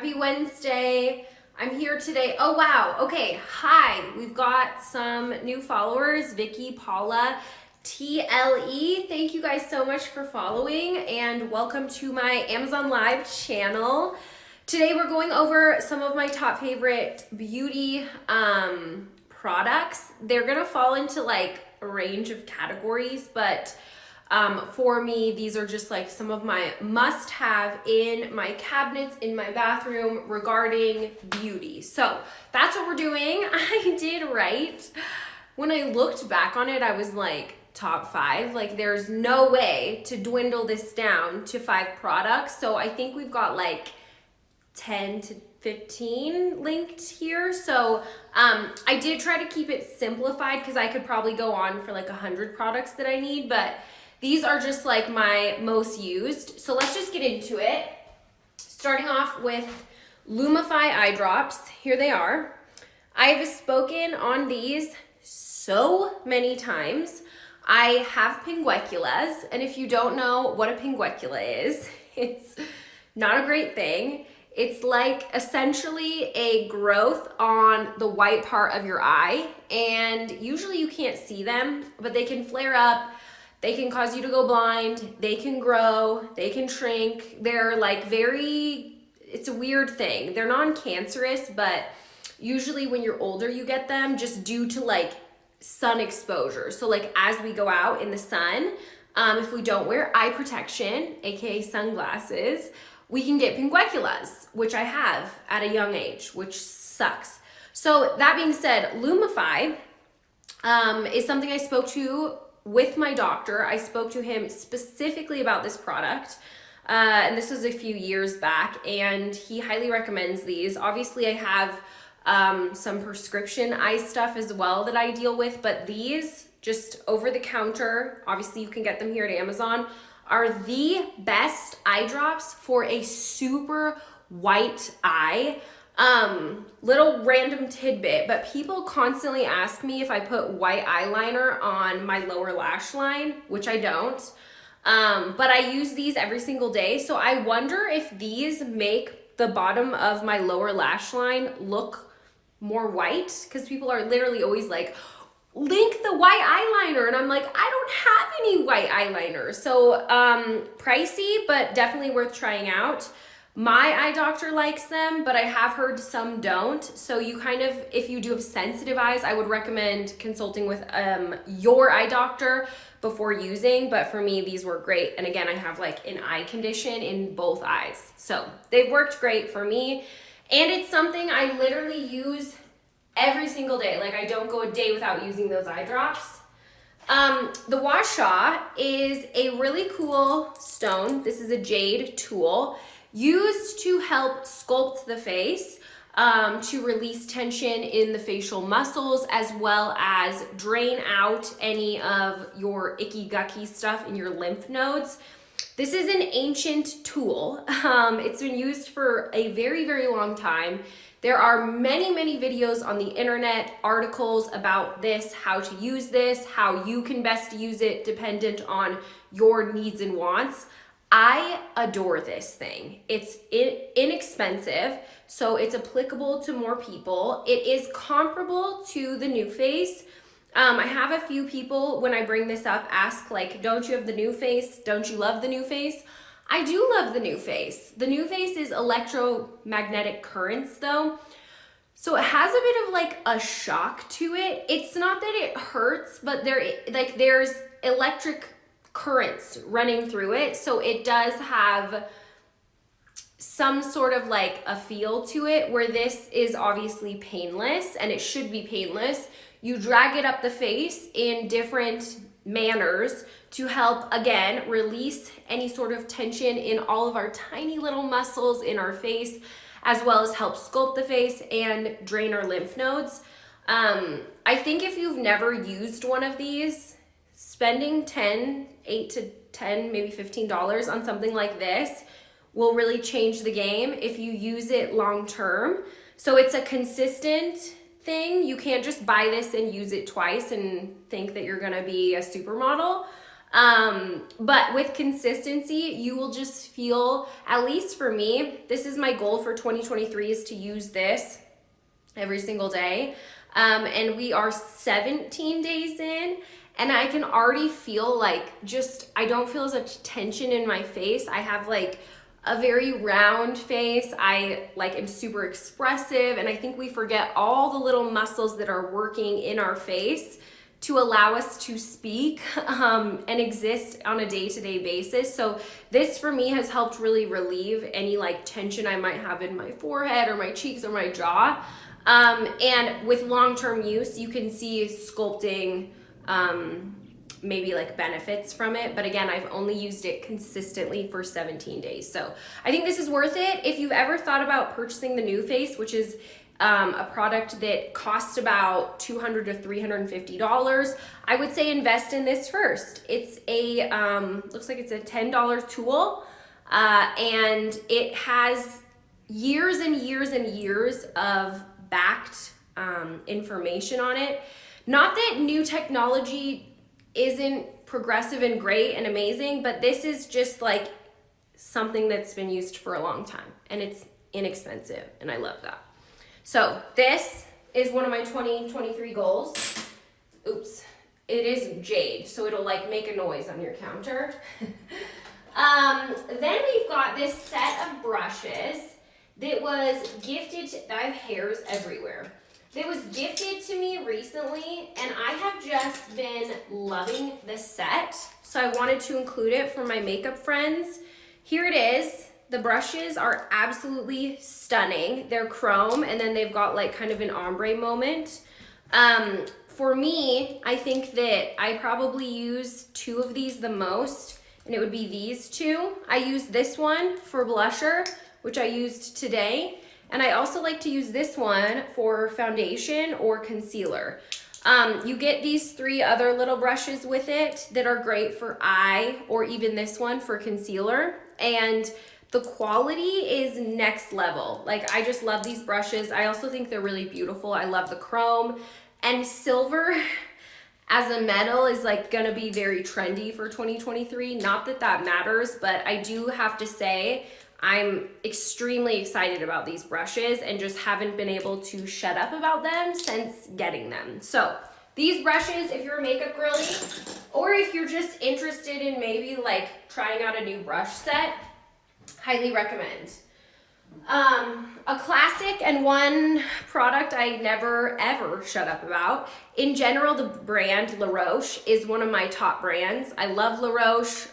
Happy Wednesday. I'm here today. Oh, wow. Okay. Hi. We've got some new followers, Vicky, Paula, TLE. Thank you guys so much for following and welcome to my Amazon Live channel. Today we're going over some of my top favorite beauty products. They're going to fall into like a range of categories, but for me, these are just like some of my must-have in my cabinets, in my bathroom regarding beauty. So that's what we're doing. I did right. When I looked back on it, I was like top 5. Like there's no way to dwindle this down to 5 products. So I think we've got like 10 to 15 linked here. So I did try to keep it simplified because I could probably go on for like 100 products that I need, but these are just like my most used. So let's just get into it. Starting off with Lumify eye drops. Here they are. I've spoken on these so many times. I have pingueculas, and if you don't know what a pinguecula is, it's not a great thing. It's like essentially a growth on the white part of your eye, and usually you can't see them, but they can flare up. They can cause you to go blind, they can grow, they can shrink. They're like it's a weird thing. They're non-cancerous, but usually when you're older you get them just due to like sun exposure. So like as we go out in the sun, if we don't wear eye protection, aka sunglasses, we can get pingueculas, which I have at a young age, which sucks. So that being said, Lumify is something I spoke to with my doctor. I spoke to him specifically about this product, and this was a few years back, and he highly recommends these. Obviously, I have some prescription eye stuff as well that I deal with, but these, just over the counter, obviously you can get them here at Amazon, are the best eye drops for a super white eye. Little random tidbit, but people constantly ask me if I put white eyeliner on my lower lash line, which I don't. But I use these every single day. So I wonder if these make the bottom of my lower lash line look more white, because people are literally always like, link the white eyeliner. And I'm like, I don't have any white eyeliner. So, pricey, but definitely worth trying out. My eye doctor likes them, but I have heard some don't. So you kind of, if you do have sensitive eyes, I would recommend consulting with your eye doctor before using. But for me, these were great. And again, I have like an eye condition in both eyes. So they've worked great for me. And it's something I literally use every single day. Like I don't go a day without using those eye drops. The Guasha is a really cool stone. This is a jade tool, used to help sculpt the face, to release tension in the facial muscles, as well as drain out any of your icky gucky stuff in your lymph nodes. This is an ancient tool. It's been used for a very, very long time. There are many, many videos on the internet, articles about this, how to use this, how you can best use it dependent on your needs and wants. I adore this thing. It's inexpensive, so it's applicable to more people. It is comparable to the New Face. I have a few people, when I bring this up, ask like, don't you have the New Face? Don't you love the New Face? I do love the New Face. The New Face is electromagnetic currents though, so it has a bit of like a shock to it. It's not that it hurts, but there's electric currents running through it, so it does have some sort of like a feel to it, where this is obviously painless, and it should be painless. You drag it up the face in different manners to help, again, release any sort of tension in all of our tiny little muscles in our face, as well as help sculpt the face and drain our lymph nodes. I think if you've never used one of these, spending $8 to $10, maybe $15 on something like this will really change the game if you use it long term. So it's a consistent thing. You can't just buy this and use it twice and think that you're gonna be a supermodel. But with consistency, you will just feel, at least for me, this is my goal for 2023, is to use this every single day. And we are 17 days in, and I can already feel like I don't feel as much tension in my face. I have like a very round face. I like am super expressive, and I think we forget all the little muscles that are working in our face to allow us to speak and exist on a day-to-day basis. So this for me has helped really relieve any like tension I might have in my forehead or my cheeks or my jaw. And with long-term use, you can see sculpting maybe like benefits from it. But again, I've only used it consistently for 17 days. So I think this is worth it. If you've ever thought about purchasing the NuFace, which is a product that costs about $200 to $350, I would say invest in this first. It's a, looks like it's a $10 tool, and it has years and years and years of backed information on it. Not that new technology isn't progressive and great and amazing, but this is just like something that's been used for a long time, and it's inexpensive, and I love that. So this is one of my 2023 goals. Oops, it is Jade, so it'll like make a noise on your counter. Then we've got this set of brushes that was gifted to, I have hairs everywhere. That was gifted to me recently, and I have just been loving this set. So I wanted to include it for my makeup friends. Here it is. The brushes are absolutely stunning. They're chrome, and then they've got like kind of an ombre moment. For me, I think that I probably use two of these the most, and it would be these two. I use this one for blusher, which I used today. And I also like to use this one for foundation or concealer. You get these three other little brushes with it that are great for eye, or even this one for concealer. And the quality is next level. Like, I just love these brushes. I also think they're really beautiful. I love the chrome. And silver as a metal is like gonna be very trendy for 2023. Not that that matters, but I do have to say, I'm extremely excited about these brushes and just haven't been able to shut up about them since getting them. So these brushes, if you're a makeup girly, or if you're just interested in maybe like trying out a new brush set, highly recommend. A classic and one product I never ever shut up about. In general, the brand La Roche is one of my top brands. I love La Roche.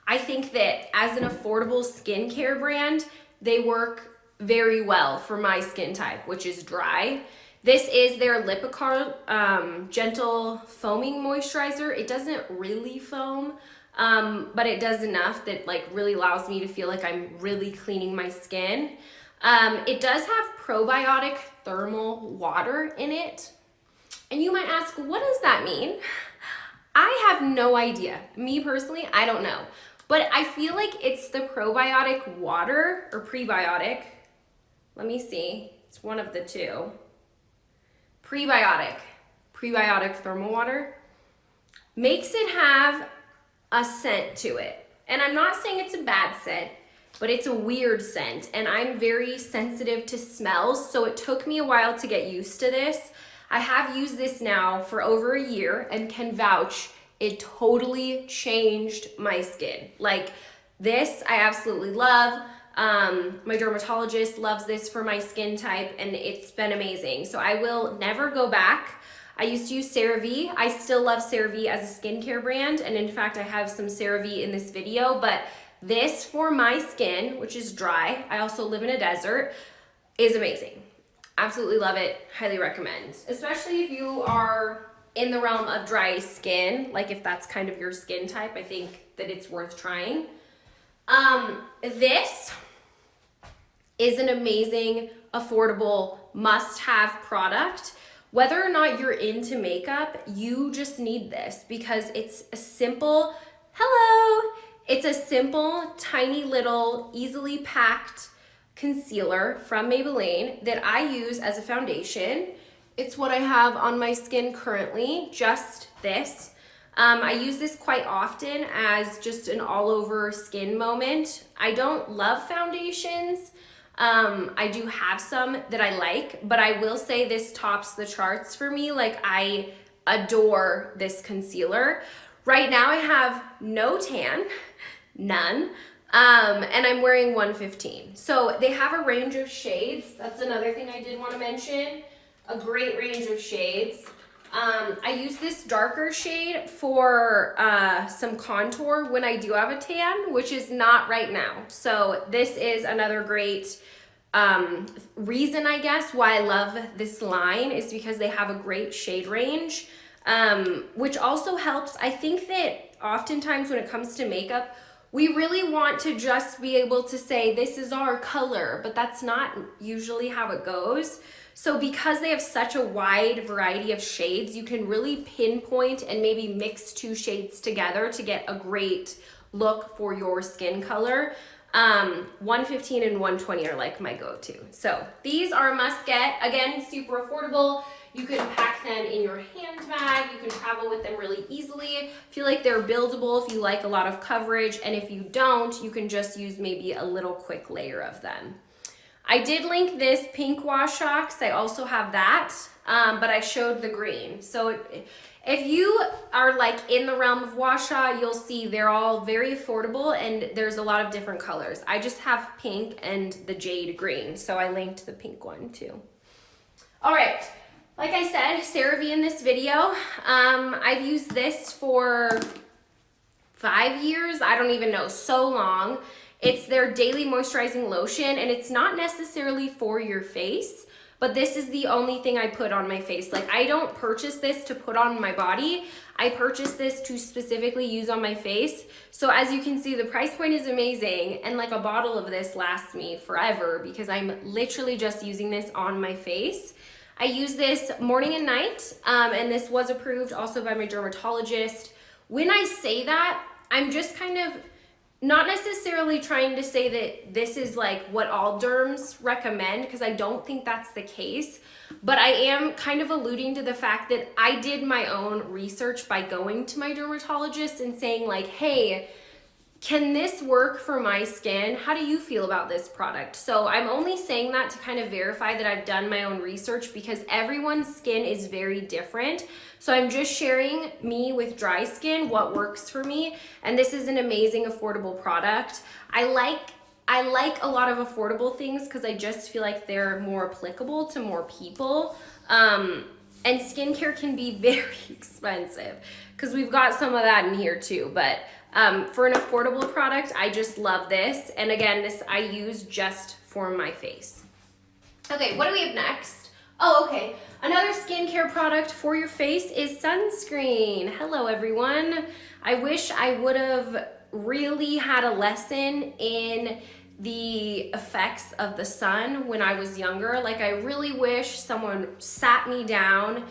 I think that as an affordable skincare brand, they work very well for my skin type, which is dry. This is their Lipikar Gentle Foaming Moisturizer. It doesn't really foam, but it does enough that like really allows me to feel like I'm really cleaning my skin. It does have probiotic thermal water in it. And you might ask, what does that mean? I have no idea. Me personally, I don't know. But I feel like it's the probiotic water or prebiotic. Let me see. It's one of the two. Prebiotic thermal water makes it have a scent to it. And I'm not saying it's a bad scent, but it's a weird scent. And I'm very sensitive to smells, so it took me a while to get used to this. I have used this now for over a year and can vouch it totally changed my skin. Like this, I absolutely love. My dermatologist loves this for my skin type, and it's been amazing. So I will never go back. I used to use CeraVe. I still love CeraVe as a skincare brand, and in fact, I have some CeraVe in this video, but this for my skin, which is dry, I also live in a desert, is amazing. Absolutely love it, highly recommend. Especially if you are in the realm of dry skin, like if that's kind of your skin type, I think that it's worth trying. This is an amazing, affordable, must-have product. Whether or not you're into makeup, you just need this because it's a simple, it's a simple, tiny little, easily packed concealer from Maybelline that I use as a foundation. It's what I have on my skin currently, just this. I use this quite often as just an all over skin moment. I don't love foundations. I do have some that I like, but I will say this tops the charts for me. Like, I adore this concealer. Right now I have no tan, none, and I'm wearing 115. So they have a range of shades. That's another thing I did want to mention. A great range of shades. I use this darker shade for some contour when I do have a tan, which is not right now. So this is another great reason, I guess, why I love this line, is because they have a great shade range, which also helps. I think that oftentimes when it comes to makeup, we really want to just be able to say this is our color, but that's not usually how it goes. So because they have such a wide variety of shades, you can really pinpoint and maybe mix two shades together to get a great look for your skin color. 115 and 120 are like my go-to. So these are a must get. Again, super affordable. You can pack them in your handbag. You can travel with them really easily. I feel like they're buildable if you like a lot of coverage, and if you don't, you can just use maybe a little quick layer of them. I did link this pink Guasha because I also have that, but I showed the green. So if you are like in the realm of Guasha, you'll see they're all very affordable and there's a lot of different colors. I just have pink and the Jade green, so I linked the pink one too. All right, like I said, CeraVe in this video. I've used this for 5 years. I don't even know, so long. It's their daily moisturizing lotion, and it's not necessarily for your face, but this is the only thing I put on my face. Like, I don't purchase this to put on my body. I purchase this to specifically use on my face. So as you can see, the price point is amazing, and like a bottle of this lasts me forever because I'm literally just using this on my face. I use this morning and night, and this was approved also by my dermatologist. When I say that, I'm just kind of not necessarily trying to say that this is like what all derms recommend, because I don't think that's the case, but I am kind of alluding to the fact that I did my own research by going to my dermatologist and saying like, hey, can this work for my skin? How do you feel about this product? So I'm only saying that to kind of verify that I've done my own research, because everyone's skin is very different. So I'm just sharing me with dry skin, what works for me. And this is an amazing, affordable product. I like a lot of affordable things because I just feel like they're more applicable to more people. And skincare can be very expensive because we've got some of that in here too. But for an affordable product, I just love this. And again, this I use just for my face. Okay, what do we have next? Oh, okay. Another skincare product for your face is sunscreen. Hello, everyone. I wish I would have really had a lesson in the effects of the sun when I was younger. Like, I really wish someone sat me down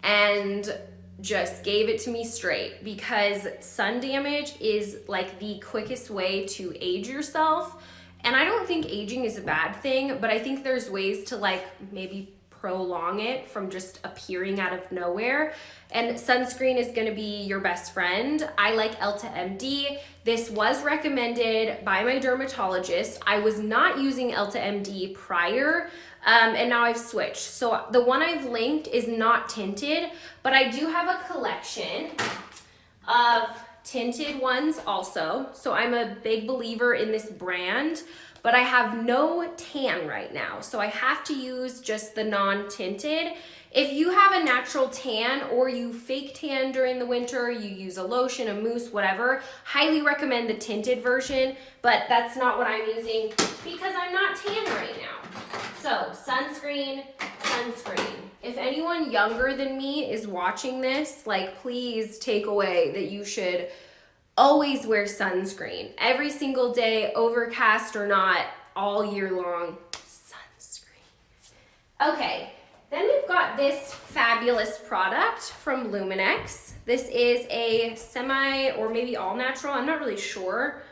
and just gave it to me straight, because sun damage is like the quickest way to age yourself. And I don't think aging is a bad thing, but I think there's ways to like maybe prolong it from just appearing out of nowhere. And sunscreen is gonna be your best friend. I like Elta MD. This was recommended by my dermatologist. I was not using Elta MD prior, and now I've switched. So the one I've linked is not tinted, but I do have a collection of tinted ones also. So I'm a big believer in this brand, but I have no tan right now. So I have to use just the non-tinted. If you have a natural tan or you fake tan during the winter, you use a lotion, a mousse, whatever, highly recommend the tinted version, but that's not what I'm using because I'm not tan right now. So sunscreen, sunscreen. If anyone younger than me is watching this, like, please take away that you should always wear sunscreen every single day, overcast or not, all year long. Sunscreen. Okay, then we've got this fabulous product from Luminex. This is a semi or maybe all natural, I'm not really sure.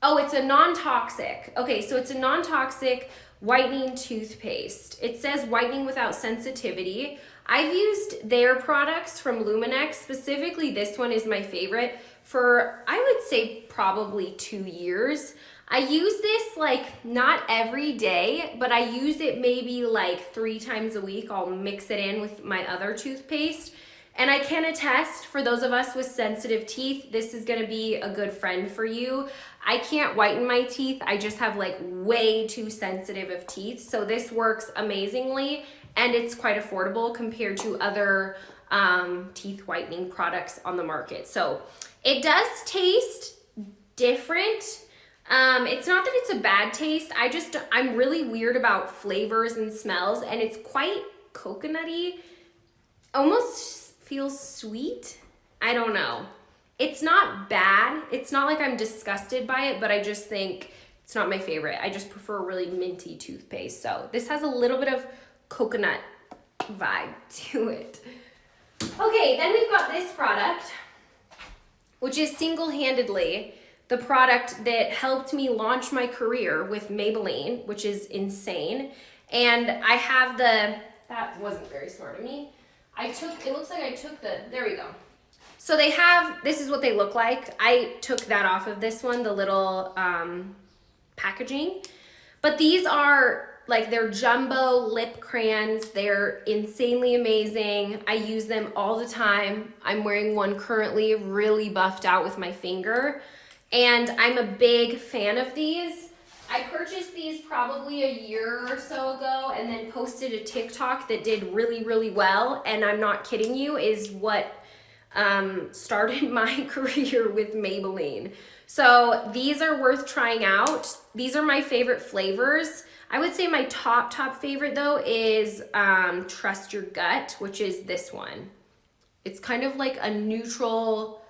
Oh, it's a non-toxic. Okay, so it's a non-toxic whitening toothpaste. It says whitening without sensitivity. I've used their products from Luminex, specifically this one is my favorite, for I would say probably 2 years. I use this like not every day, but I use it maybe like 3 times a week. I'll mix it in with my other toothpaste. And I can attest, for those of us with sensitive teeth, this is gonna be a good friend for you. I can't whiten my teeth. I just have like way too sensitive of teeth. So this works amazingly, and it's quite affordable compared to other teeth whitening products on the market. So it does taste different. It's not that it's a bad taste. I'm really weird about flavors and smells, and it's quite coconutty, almost feels sweet. I don't know. It's not bad. It's not like I'm disgusted by it, but I just think it's not my favorite. I just prefer really minty toothpaste. So this has a little bit of coconut vibe to it. Okay, then we've got this product, which is single-handedly the product that helped me launch my career with Maybelline, which is insane. And I have that wasn't very smart of me. It looks like I took there we go. So they have, this is what they look like. I took that off of this one, the little packaging. But these are like, they're jumbo lip crayons. They're insanely amazing. I use them all the time. I'm wearing one currently, really buffed out with my finger. And I'm a big fan of these. I purchased these probably a year or so ago and then posted a TikTok that did really, really well. And I'm not kidding you, is what started my career with Maybelline. So these are worth trying out. These are my favorite flavors. I would say my top favorite though is Trust Your Gut, which is this one. It's kind of like a neutral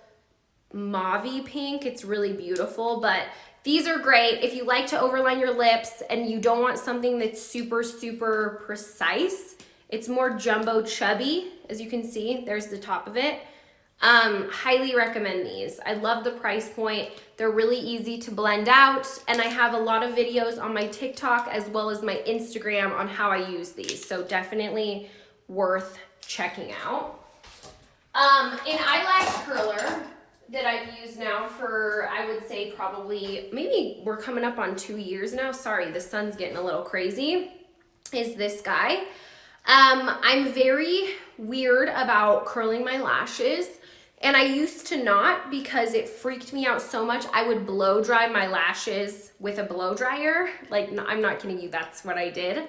mauve-y pink. It's really beautiful, but these are great if you like to overline your lips and you don't want something that's super, super precise. It's more jumbo chubby, as you can see. There's the top of it. Highly recommend these. I love the price point. They're really easy to blend out, and I have a lot of videos on my TikTok as well as my Instagram on how I use these, so definitely worth checking out. An eyelash curler that I've used now for, I would say probably, maybe we're coming up on 2 years now. Sorry, the sun's getting a little crazy, is this guy. I'm very weird about curling my lashes, and I used to not because it freaked me out so much. I would blow dry my lashes with a blow dryer. Like, no, I'm not kidding you, that's what I did.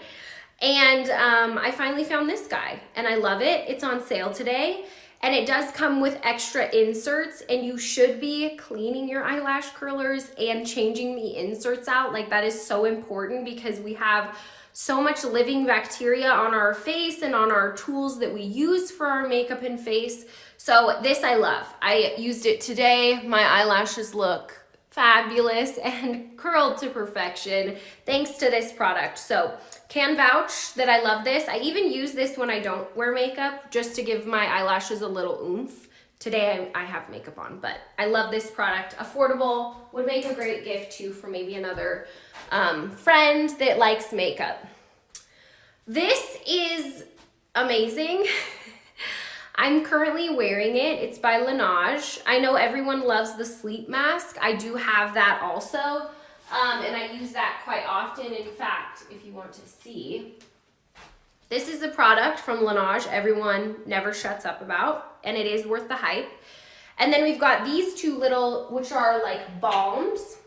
And I finally found this guy, and I love it. It's on sale today. And it does come with extra inserts, and you should be cleaning your eyelash curlers and changing the inserts out. Like, that is so important because we have so much living bacteria on our face and on our tools that we use for our makeup and face. So this I love. I used it today. My eyelashes look fabulous and curled to perfection thanks to this product. So can vouch that I love this. I even use this when I don't wear makeup just to give my eyelashes a little oomph. Today I have makeup on, but I love this product. Affordable, would make a great gift too for maybe another friend that likes makeup. This is amazing. I'm currently wearing it. It's by Laneige. I know everyone loves the sleep mask. I do have that also, and I use that quite often. In fact, if you want to see, this is the product from Laneige everyone never shuts up about, and it is worth the hype. And then we've got these two little, which are like balms.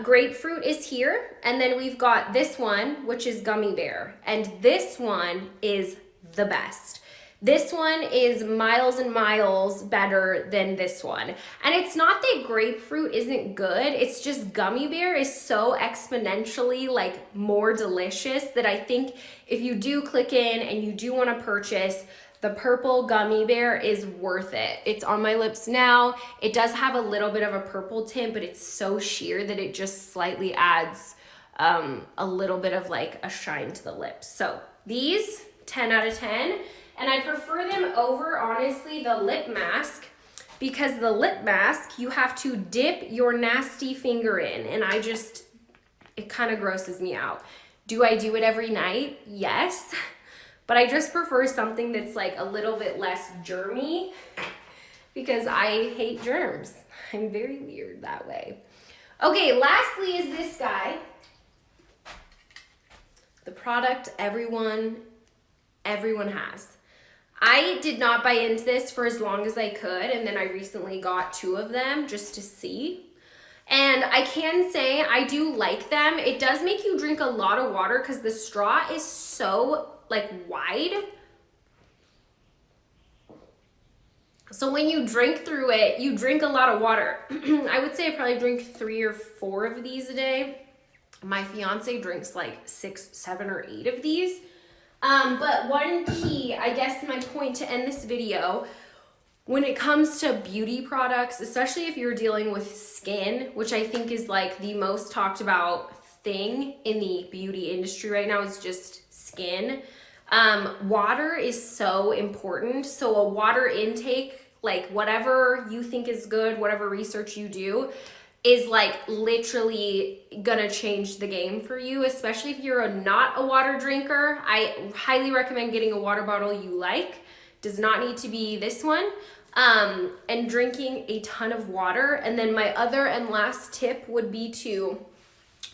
Grapefruit is here, and then we've got this one, which is gummy bear, and this one is the best. This one is miles and miles better than this one. And it's not that grapefruit isn't good, it's just gummy bear is so exponentially like more delicious that I think if you do click in and you do want to purchase, the purple gummy bear is worth it. It's on my lips now. It does have a little bit of a purple tint, but it's so sheer that it just slightly adds a little bit of like a shine to the lips. So these, 10 out of 10. And I prefer them over, honestly, the lip mask, because the lip mask, you have to dip your nasty finger in, and it kind of grosses me out. Do I do it every night? Yes. But I just prefer something that's like a little bit less germy because I hate germs. I'm very weird that way. Okay, lastly is this guy. The product everyone has. I did not buy into this for as long as I could, and then I recently got 2 of them just to see. And I can say I do like them. It does make you drink a lot of water because the straw is so like wide. So when you drink through it, you drink a lot of water. I would say I probably drink 3 or 4 of these a day. My fiance drinks like 6, 7, or 8 of these. But one key, I guess my point to end this video, when it comes to beauty products, especially if you're dealing with skin, which I think is like the most talked about thing in the beauty industry right now, is just skin. Water is so important. So a water intake, like whatever you think is good, whatever research you do, is like literally gonna change the game for you, especially if you're not a water drinker. I highly recommend getting a water bottle you like. Does not need to be this one. And drinking a ton of water. And then my other and last tip would be to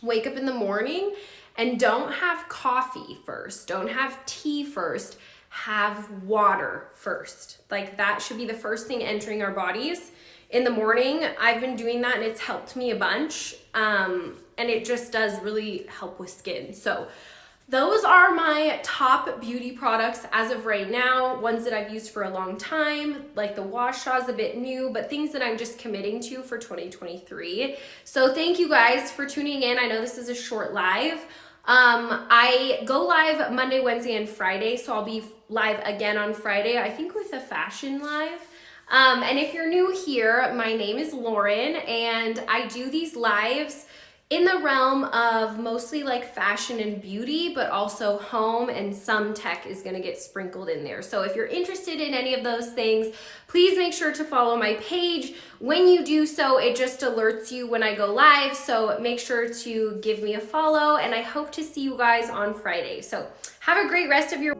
wake up in the morning and don't have coffee first. Don't have tea first. Have water first. Like that should be the first thing entering our bodies in the morning. I've been doing that and it's helped me a bunch. And it just does really help with skin. So those are my top beauty products as of right now, ones that I've used for a long time, like the Guasha is a bit new, but things that I'm just committing to for 2023. So thank you guys for tuning in. I know this is a short live. I go live Monday, Wednesday, and Friday, so I'll be live again on Friday, I think with a fashion live. And if you're new here, my name is Lauren, and I do these lives in the realm of mostly like fashion and beauty, but also home, and some tech is gonna get sprinkled in there. So if you're interested in any of those things, please make sure to follow my page. When you do so, it just alerts you when I go live. So make sure to give me a follow, and I hope to see you guys on Friday. So have a great rest of your